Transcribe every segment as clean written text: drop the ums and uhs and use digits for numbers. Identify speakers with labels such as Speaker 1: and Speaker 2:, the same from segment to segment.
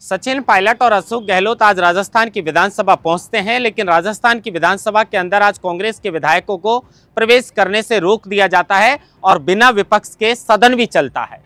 Speaker 1: सचिन पायलट और अशोक गहलोत आज राजस्थान की विधानसभा पहुंचते हैं, लेकिन राजस्थान की विधानसभा के अंदर आज कांग्रेस के विधायकों को प्रवेश करने से रोक दिया जाता है और बिना विपक्ष के सदन भी चलता है।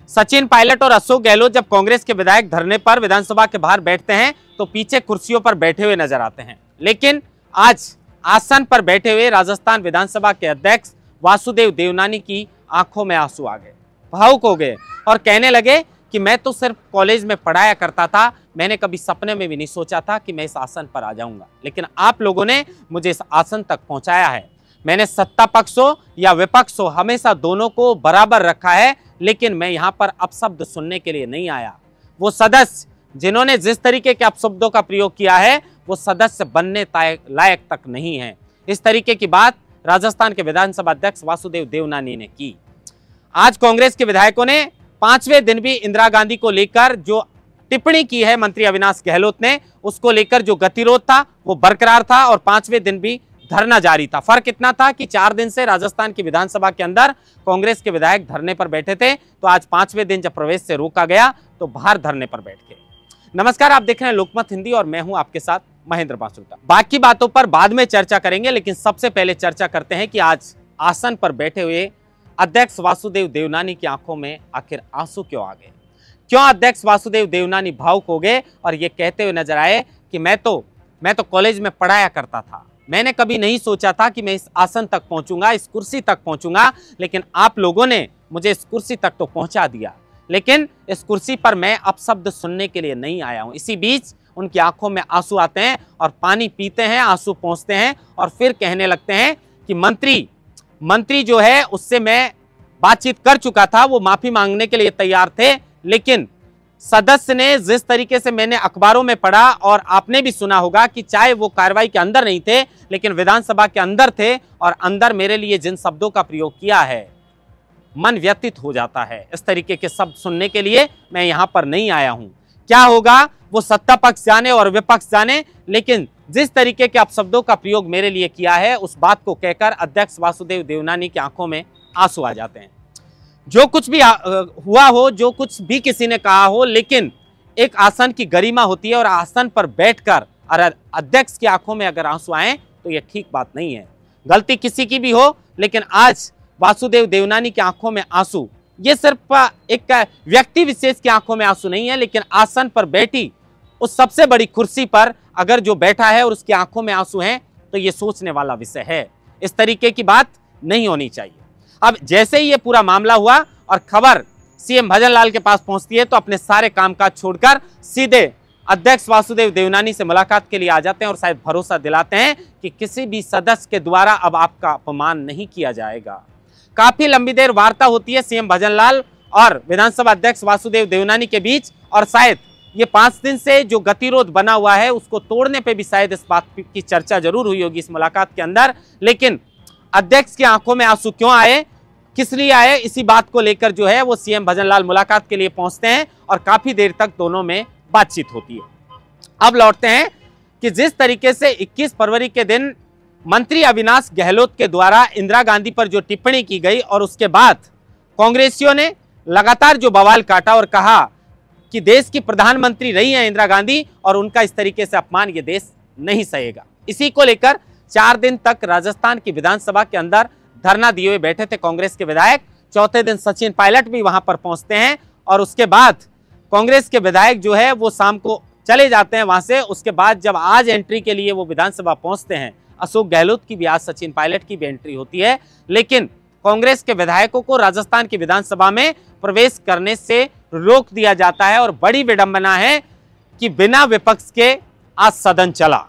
Speaker 1: सचिन पायलट और अशोक गहलोत जब कांग्रेस के विधायक धरने पर विधानसभा के बाहर बैठते हैं तो पीछे कुर्सियों पर बैठे हुए नजर आते हैं, लेकिन आज आसन पर बैठे हुए राजस्थान विधानसभा के अध्यक्ष वासुदेव देवनानी की आंखों में आंसू आ गए, भावुक हो गए और कहने लगे कि मैं तो सिर्फ कॉलेज में पढ़ाया करता था, मैंने कभी सपने में भी नहीं सोचा था कि मैं इस आसन पर आ जाऊंगा, लेकिन आप लोगों ने मुझे इस आसन तक पहुंचाया है। मैंने सत्ता पक्ष हो या विपक्ष हो हमेशा दोनों को बराबर रखा है, लेकिन मैं यहाँ पर अपशब्द सुनने के लिए नहीं आया। वो सदस्य जिन्होंने जिस तरीके के अपशब्दों का प्रयोग किया है वो सदस्य बनने लायक तक नहीं है। इस तरीके की बात राजस्थान के विधानसभा अध्यक्ष वासुदेव देवनानी ने की। आज कांग्रेस के विधायकों ने 5वें दिन भी इंदिरा गांधी को लेकर जो टिप्पणी की है मंत्री अविनाश गहलोत ने, उसको लेकर जो गतिरोध था वो बरकरार था और 5वें दिन भी धरना जारी था। फर्क इतना था कि 4 दिन से राजस्थान की विधानसभा के अंदर कांग्रेस के विधायक धरने पर बैठे थे, तो आज 5वें दिन जब प्रवेश से रोका गया तो बाहर धरने पर बैठ गए। नमस्कार, आप देख रहे हैं लोकमत हिंदी और मैं हूं आपके साथ महेंद्र बासुटा। बाकी बातों पर बाद में चर्चा करेंगे, लेकिन सबसे पहले चर्चा करते हैं कि आज आसन पर बैठे हुए अध्यक्ष वासुदेव देवनानी की आंखों में आखिर आंसू क्यों आ गए, क्यों अध्यक्ष वासुदेव देवनानी भावुक हो गए और ये कहते हुए नजर आए कि मैं तो कॉलेज में पढ़ाया करता था, मैंने कभी नहीं सोचा था कि मैं इस आसन तक पहुंचूंगा, इस कुर्सी तक पहुंचूंगा, लेकिन आप लोगों ने मुझे इस कुर्सी तक तो पहुंचा दिया, लेकिन इस कुर्सी पर मैं अपशब्द सुनने के लिए नहीं आया हूं। इसी बीच उनकी आंखों में आंसू आते हैं और पानी पीते हैं, आंसू पहुंचते हैं और फिर कहने लगते हैं कि मंत्री जो है उससे मैं बातचीत कर चुका था, वो माफी मांगने के लिए तैयार थे, लेकिन सदस्य ने जिस तरीके से मैंने अखबारों में पढ़ा और आपने भी सुना होगा कि चाहे वो कार्रवाई के अंदर नहीं थे लेकिन विधानसभा के अंदर थे और अंदर मेरे लिए जिन शब्दों का प्रयोग किया है मन व्यथित हो जाता है। इस तरीके के शब्द सुनने के लिए मैं यहां पर नहीं आया हूं। क्या होगा वो सत्ता पक्ष जाने और विपक्ष जाने, लेकिन जिस तरीके के अपशब्दों का प्रयोग मेरे लिए किया है उस बात को कहकर अध्यक्ष वासुदेव देवनानी की आंखों में आंसू आ जाते हैं। जो कुछ भी हुआ हो, जो कुछ भी किसी ने कहा हो, लेकिन एक आसन की गरिमा होती है और आसन पर बैठकर अध्यक्ष की आंखों में अगर आंसू आए तो यह ठीक बात नहीं है। गलती किसी की भी हो, लेकिन आज वासुदेव देवनानी की आंखों में आंसू ये सिर्फ एक व्यक्ति विशेष की आंखों में आंसू नहीं है, लेकिन आसन पर बैठी उस सबसे बड़ी कुर्सी पर अगर जो बैठा है और उसकी आंखों में आंसू हैं तो ये सोचने वाला विषय है। इस तरीके की बात नहीं होनी चाहिए। अब जैसे ही ये पूरा मामला हुआ और खबर सीएम भजनलाल के पास पहुंचती है तो अपने सारे कामकाज छोड़कर सीधे अध्यक्ष वासुदेव देवनानी से मुलाकात के लिए आ जाते हैं और शायद भरोसा दिलाते हैं कि किसी भी सदस्य के द्वारा अब आपका अपमान नहीं किया जाएगा। काफी लंबी देर वार्ता होती है सीएम भजनलाल और विधानसभा अध्यक्ष वासुदेव देवनानी के बीच और शायद ये 5 दिन से जो गतिरोध बना हुआ है उसको तोड़ने पे भी शायद इस बात की चर्चा जरूर हुई होगी इस मुलाकात के अंदर। लेकिन अध्यक्ष की आंखों में आंसू क्यों आए, किस लिए आए, इसी बात को लेकर जो है वो सीएम भजनलाल मुलाकात के लिए पहुंचते हैं और काफी देर तक दोनों में बातचीत होती है। अब लौटते हैं कि जिस तरीके से 21 फरवरी के दिन मंत्री अविनाश गहलोत के द्वारा इंदिरा गांधी पर जो टिप्पणी की गई और उसके बाद कांग्रेसियों ने लगातार जो बवाल काटा और कहा कि देश की प्रधानमंत्री रही है इंदिरा गांधी और उनका इस तरीके से अपमान ये देश नहीं सहेगा। इसी को लेकर 4 दिन तक राजस्थान की विधानसभा के अंदर धरना दिए हुए बैठे थे कांग्रेस के विधायक। चौथे दिन सचिन पायलट भी वहां पर पहुंचते हैं और उसके बाद कांग्रेस के विधायक जो है वो शाम को चले जाते हैं वहां से। उसके बाद जब आज एंट्री के लिए वो विधानसभा पहुंचते हैं, अशोक गहलोत की भी आज सचिन पायलट की भी एंट्री होती है, लेकिन कांग्रेस के विधायकों को राजस्थान की विधानसभा में प्रवेश करने से रोक दिया जाता है और बड़ी विडंबना है कि बिना विपक्ष के आज सदन चला।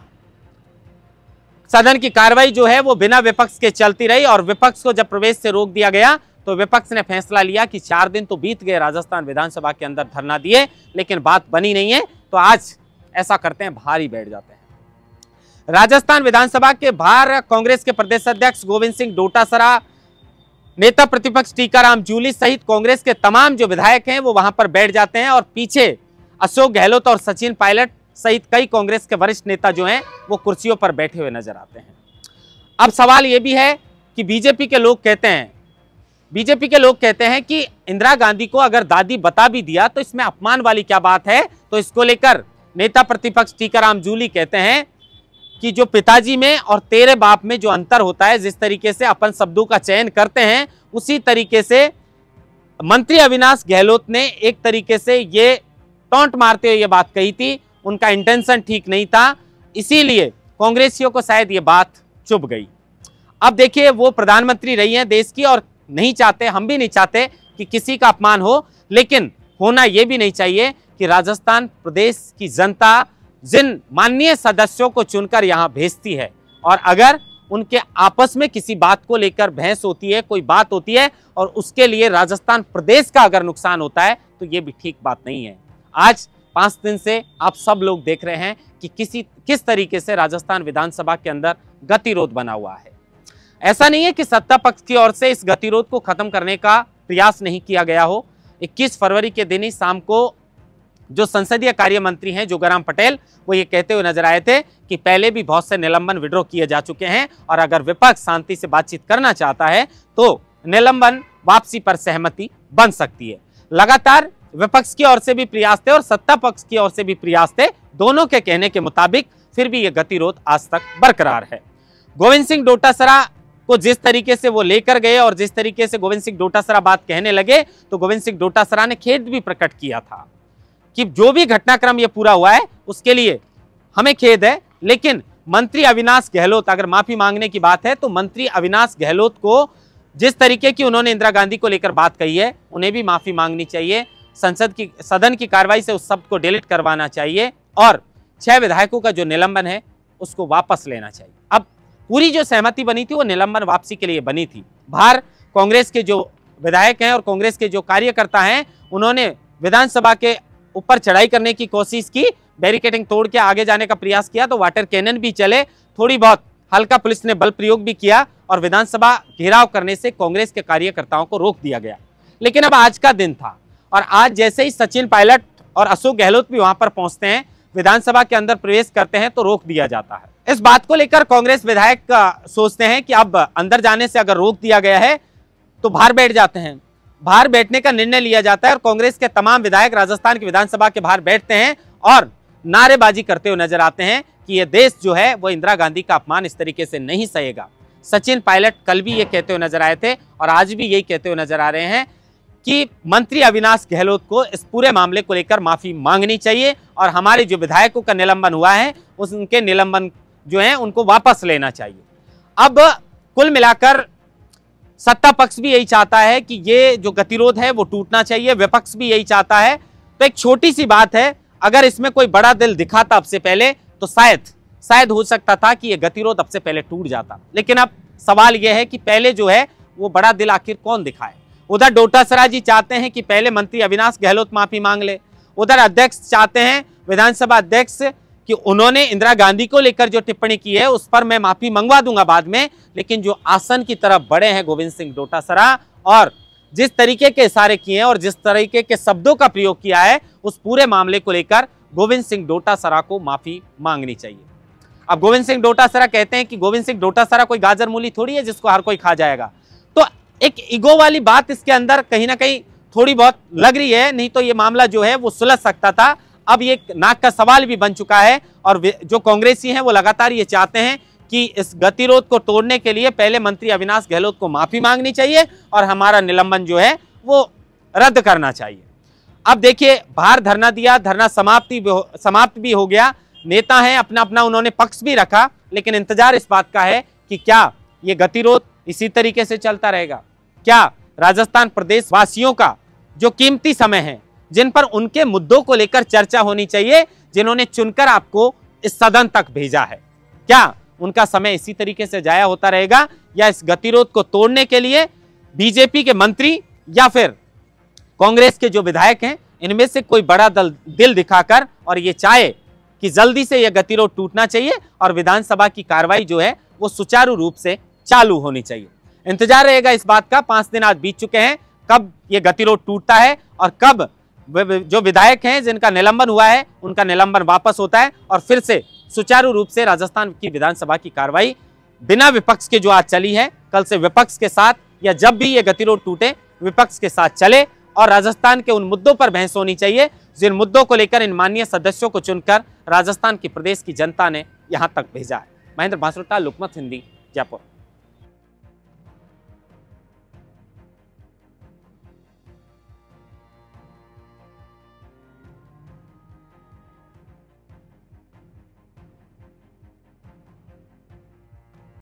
Speaker 1: सदन की कार्रवाई जो है वो बिना विपक्ष के चलती रही और विपक्ष को जब प्रवेश से रोक दिया गया तो विपक्ष ने फैसला लिया कि 4 दिन तो बीत गए राजस्थान विधानसभा के अंदर धरना दिए, लेकिन बात बनी नहीं है, तो आज ऐसा करते हैं बाहर ही बैठ जाते हैं। राजस्थान विधानसभा के बाहर कांग्रेस के प्रदेश अध्यक्ष गोविंद सिंह डोटासरा, नेता प्रतिपक्ष टीकाराम जूली सहित कांग्रेस के तमाम जो विधायक हैं वो वहां पर बैठ जाते हैं और पीछे अशोक गहलोत और सचिन पायलट सहित कई कांग्रेस के वरिष्ठ नेता जो हैं वो कुर्सियों पर बैठे हुए नजर आते हैं। अब सवाल ये भी है कि बीजेपी के लोग कहते हैं बीजेपी के लोग कहते हैं कि इंदिरा गांधी को अगर दादी बता भी दिया तो इसमें अपमान वाली क्या बात है। तो इसको लेकर नेता प्रतिपक्ष टीकाराम जूली कहते हैं कि जो पिताजी में और तेरे बाप में जो अंतर होता है, जिस तरीके से अपन शब्दों का चयन करते हैं, उसी तरीके से मंत्री अविनाश गहलोत ने एक तरीके से ये टॉन्ट मारते हुए ये बात कही थी। उनका इंटेंशन ठीक नहीं था, इसीलिए कांग्रेसियों को शायद ये बात चुभ गई। अब देखिए, वो प्रधानमंत्री रही हैं देश की और नहीं चाहते, हम भी नहीं चाहते कि किसी का अपमान हो, लेकिन होना यह भी नहीं चाहिए कि राजस्थान प्रदेश की जनता जिन माननीय सदस्यों को चुनकर यहां भेजती है और अगर उनके आपस में किसी बात को लेकर बहस होती है, कोई बात होती है और उसके लिए राजस्थान प्रदेश का अगर नुकसान होता है, तो ये भी ठीक बात नहीं है। आज 5 दिन से आप सब लोग देख रहे हैं कि किस तरीके से राजस्थान विधानसभा के अंदर गतिरोध बना हुआ है। ऐसा नहीं है कि सत्ता पक्ष की ओर से इस गतिरोध को खत्म करने का प्रयास नहीं किया गया हो। 21 फरवरी के दिन ही शाम को जो संसदीय कार्य मंत्री हैं जोगाराम पटेल, वो ये कहते हुए नजर आए थे कि पहले भी बहुत से निलंबन विड्रॉ किए जा चुके हैं और अगर विपक्ष शांति से बातचीत करना चाहता है तो निलंबन वापसी पर सहमति बन सकती है। लगातार विपक्ष की ओर से भी प्रयास थे और सत्ता पक्ष की ओर से भी प्रयास थे, दोनों के कहने के मुताबिक फिर भी यह गतिरोध आज तक बरकरार है। गोविंद सिंह डोटासरा को जिस तरीके से वो लेकर गए और जिस तरीके से गोविंद सिंह डोटासरा बात कहने लगे, तो गोविंद सिंह डोटासरा ने खेद भी प्रकट किया था कि जो भी घटनाक्रम ये पूरा हुआ है उसके लिए हमें खेद है, लेकिन मंत्री अविनाश गहलोत, अगर माफी मांगने की बात है तो मंत्री अविनाश गहलोत को जिस तरीके की उन्होंने इंदिरा गांधी को लेकर बात कही है, उन्हें भी माफी मांगनी चाहिए। सदन की कार्रवाई से उस शब्द को डिलीट करवाना चाहिए और 6 विधायकों का जो निलंबन है उसको वापस लेना चाहिए। अब पूरी जो सहमति बनी थी वो निलंबन वापसी के लिए बनी थी। बाहर कांग्रेस के जो विधायक हैं और कांग्रेस के जो कार्यकर्ता हैं, उन्होंने विधानसभा के ऊपर चढ़ाई करने की कोशिश की, बैरिकेडिंग तोड़ के आगे जाने का प्रयास किया, तो वाटर कैनन भी चले, थोड़ी बहुत हल्का पुलिस ने बल प्रयोग भी किया और विधानसभा घेराव करने से कांग्रेस के कार्यकर्ताओं को रोक दिया गया। लेकिन अब आज का दिन था और आज जैसे ही सचिन पायलट और अशोक गहलोत भी वहां पर पहुंचते हैं, विधानसभा के अंदर प्रवेश करते हैं, तो रोक दिया जाता है। इस बात को लेकर कांग्रेस विधायक सोचते हैं कि अब अंदर जाने से अगर रोक दिया गया है तो बाहर बैठ जाते हैं। बाहर बैठने का निर्णय लिया जाता है और कांग्रेस के तमाम विधायक राजस्थान की विधानसभा के बाहर बैठते हैं और नारेबाजी करते हुए नजर आते हैं कि यह देश जो है वो इंदिरा गांधी का अपमान इस तरीके से नहीं सहेगा। सचिन पायलट कल भी ये कहते हुए नजर आए थे और आज भी यही कहते हुए नजर आ रहे हैं कि मंत्री अविनाश गहलोत को इस पूरे मामले को लेकर माफी मांगनी चाहिए और हमारे जो विधायकों का निलंबन हुआ है उनके निलंबन जो है उनको वापस लेना चाहिए। अब कुल मिलाकर सत्ता पक्ष भी यही चाहता है कि ये जो गतिरोध है वो टूटना चाहिए, विपक्ष भी यही चाहता है। तो एक छोटी सी बात है, अगर इसमें कोई बड़ा दिल दिखाता अब से पहले तो शायद हो सकता था कि ये गतिरोध अब से पहले टूट जाता। लेकिन अब सवाल यह है कि पहले जो है वो बड़ा दिल आखिर कौन दिखाए। उधर डोटासरा जी चाहते हैं कि पहले मंत्री अविनाश गहलोत माफी मांग ले, उधर अध्यक्ष चाहते हैं, विधानसभा अध्यक्ष, कि उन्होंने इंदिरा गांधी को लेकर जो टिप्पणी की है उस पर मैं माफी मंगवा दूंगा बाद में, लेकिन जो आसन की तरफ बढ़े हैं गोविंद सिंह डोटासरा और जिस तरीके के इशारे किए हैं और जिस तरीके के शब्दों का प्रयोग किया है, उस पूरे मामले को लेकर गोविंद सिंह डोटासरा को माफी मांगनी चाहिए। अब गोविंद सिंह डोटासरा कहते हैं कि गोविंद सिंह डोटासरा कोई गाजर मूली थोड़ी है जिसको हर कोई खा जाएगा। तो एक ईगो वाली बात इसके अंदर कहीं ना कहीं थोड़ी बहुत लग रही है, नहीं तो ये मामला जो है वो सुलझ सकता था। अब ये नाक का सवाल भी बन चुका है और जो कांग्रेसी हैं वो लगातार ये चाहते हैं कि इस गतिरोध को तोड़ने के लिए पहले मंत्री अविनाश गहलोत को माफी मांगनी चाहिए और हमारा निलंबन जो है वो रद्द करना चाहिए। अब देखिए, बाहर धरना दिया, धरना समाप्त भी हो गया, नेता हैं अपना अपना उन्होंने पक्ष भी रखा, लेकिन इंतजार इस बात का है कि क्या ये गतिरोध इसी तरीके से चलता रहेगा। क्या राजस्थान प्रदेश वासियों का जो कीमती समय है, जिन पर उनके मुद्दों को लेकर चर्चा होनी चाहिए, जिन्होंने चुनकर आपको इस सदन तक भेजा है, क्या उनका समय इसी तरीके से जाया होता रहेगा या इस गतिरोध को तोड़ने के लिए बीजेपी के मंत्री या फिर कांग्रेस के जो विधायक हैं इनमें से कोई बड़ा दिल दिखाकर और ये चाहे कि जल्दी से यह गतिरोध टूटना चाहिए और विधानसभा की कार्रवाई जो है वो सुचारू रूप से चालू होनी चाहिए। इंतजार रहेगा इस बात का। 5 दिन आज बीत चुके हैं, कब ये गतिरोध टूटता है और कब जो विधायक हैं जिनका निलंबन हुआ है उनका निलंबन वापस होता है और फिर से सुचारू रूप से राजस्थान की विधानसभा की कार्रवाई बिना विपक्ष के जो आज चली है, कल से विपक्ष के साथ या जब भी ये गतिरोध टूटे, विपक्ष के साथ चले और राजस्थान के उन मुद्दों पर बहस होनी चाहिए जिन मुद्दों को लेकर इन माननीय सदस्यों को चुनकर राजस्थान की प्रदेश की जनता ने यहां तक भेजा है। महेंद्र बांसुरता, लोकमत हिंदी, जयपुर।